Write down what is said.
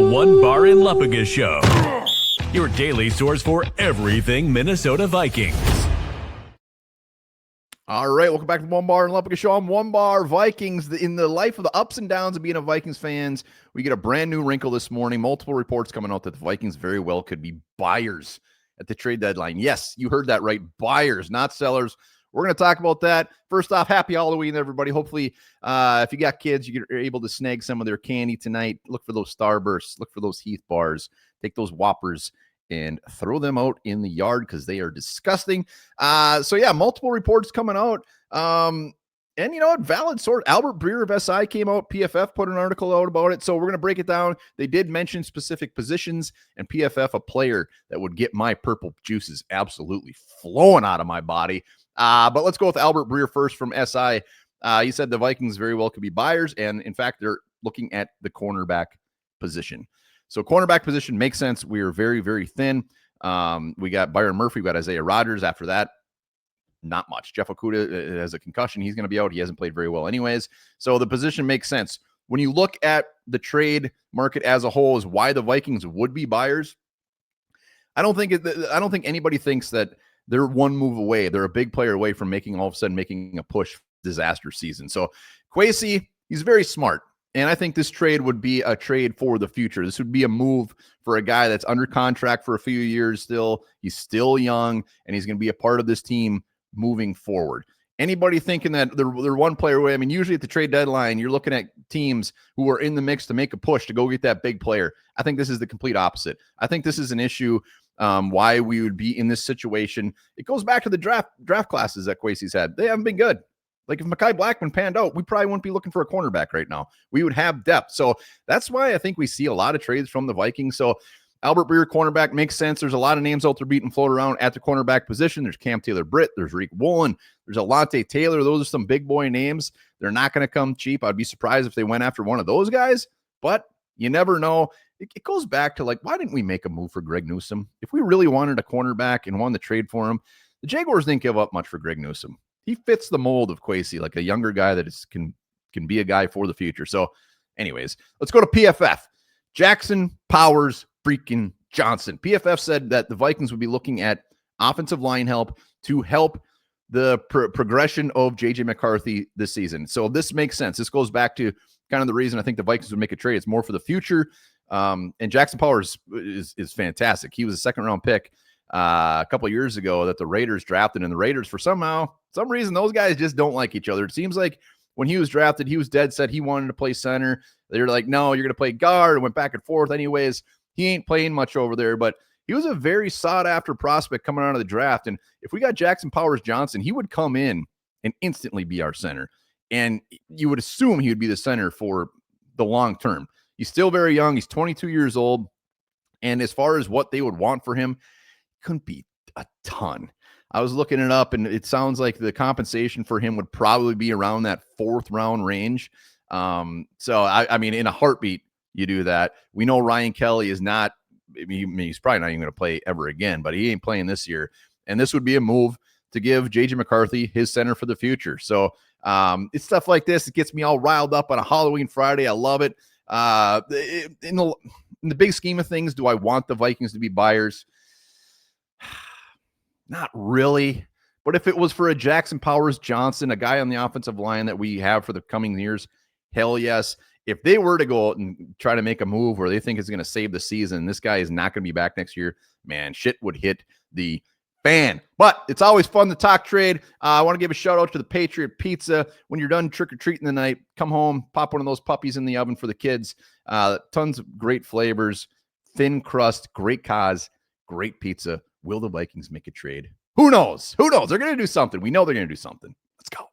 Onebar and Lupagus Show, your daily source for everything Minnesota Vikings. All right, welcome back to Onebar and Lupagus Show. I'm Onebar Vikings. In the life of the ups and downs of being a Vikings fans, we get a brand new wrinkle this morning. Multiple reports coming out that the Vikings very well could be buyers at the trade deadline. Yes, you heard that right. Buyers, not sellers. We're going to talk about that. First off, happy Halloween, everybody. Hopefully, if you got kids, you're able to snag some of their candy tonight. Look for those Starbursts. Look for those Heath bars. Take those Whoppers and throw them out in the yard because they are disgusting. So, yeah, multiple reports coming out. And you know what? Valid source. Albert Breer of SI came out. PFF put an article out about it. So we're going to break it down. They did mention specific positions, and PFF, a player that would get my purple juices absolutely flowing out of my body. But let's go with Albert Breer first from SI. He said the Vikings very well could be buyers, and in fact, they're looking at the cornerback position. So cornerback position makes sense. We are very, very thin. We got Byron Murphy. We got Isaiah Rodgers. After that, not much. Jeff Okudah has a concussion. He's going to be out. He hasn't played very well anyways. So the position makes sense. When you look at the trade market as a whole, is why the Vikings would be buyers. I don't think anybody thinks that they're one move away. They're a big player away from all of a sudden making a push disaster season. So Kwesi, he's very smart. And I think this trade would be a trade for the future. This would be a move for a guy that's under contract for a few years still. He's still young, and he's going to be a part of this team moving forward. Anybody thinking that they're one player away? I mean, usually at the trade deadline, you're looking at teams who are in the mix to make a push to go get that big player. I think this is the complete opposite. I think this is an issue why we would be in this situation. It goes back to the draft classes that Kwesi's had. They haven't been good. Like if Mekhi Blackman panned out, we probably wouldn't be looking for a cornerback right now. We would have depth. So that's why I think we see a lot of trades from the Vikings. So Albert Breer, cornerback, makes sense. There's a lot of names out there beating float around at the cornerback position. There's Cam Taylor-Britt. There's Reek Woolen. There's Alante Taylor. Those are some big boy names. They're not going to come cheap. I'd be surprised if they went after one of those guys, but you never know. It goes back to, like, why didn't we make a move for Greg Newsome? If we really wanted a cornerback and wanted to trade for him, the Jaguars didn't give up much for Greg Newsome. He fits the mold of Kwesi, like a younger guy that can be a guy for the future. So anyways, let's go to PFF. Jackson Powers freaking Johnson. PFF said that the Vikings would be looking at offensive line help to help the progression of J.J. McCarthy this season. So this makes sense. This goes back to kind of the reason I think the Vikings would make a trade. It's more for the future. And Jackson Powers is fantastic. He was a second-round pick a couple of years ago that the Raiders drafted, and the Raiders, for some reason, those guys just don't like each other. It seems like when he was drafted, he was dead set he wanted to play center. They were like, no, you're going to play guard, and went back and forth. Anyways, he ain't playing much over there, but he was a very sought-after prospect coming out of the draft. And if we got Jackson Powers Johnson, he would come in and instantly be our center. And you would assume he would be the center for the long term. He's still very young. He's 22 years old. And as far as what they would want for him, couldn't be a ton. I was looking it up, and it sounds like the compensation for him would probably be around that 4th round range. So, I mean, in a heartbeat, you do that. We know Ryan Kelly is not, he's probably not even going to play ever again, but he ain't playing this year. And this would be a move to give J.J. McCarthy his center for the future. So it's stuff like this. It gets me all riled up on a Halloween Friday. I love it. In the big scheme of things, do I want the Vikings to be buyers? Not really. But if it was for a Jackson Powers Johnson, a guy on the offensive line that we have for the coming years, hell yes. If they were to go out and try to make a move where they think it's going to save the season, this guy is not going to be back next year, man, shit would hit the fan. But it's always fun to talk trade. I want to give a shout out to the Patriot Pizza. When you're done trick-or-treating the night, come home, pop one of those puppies in the oven for the kids. Tons of great flavors, thin crust, great cause, great pizza. Will the Vikings make a trade? Who knows? They're going to do something. We know they're going to do something. Let's go.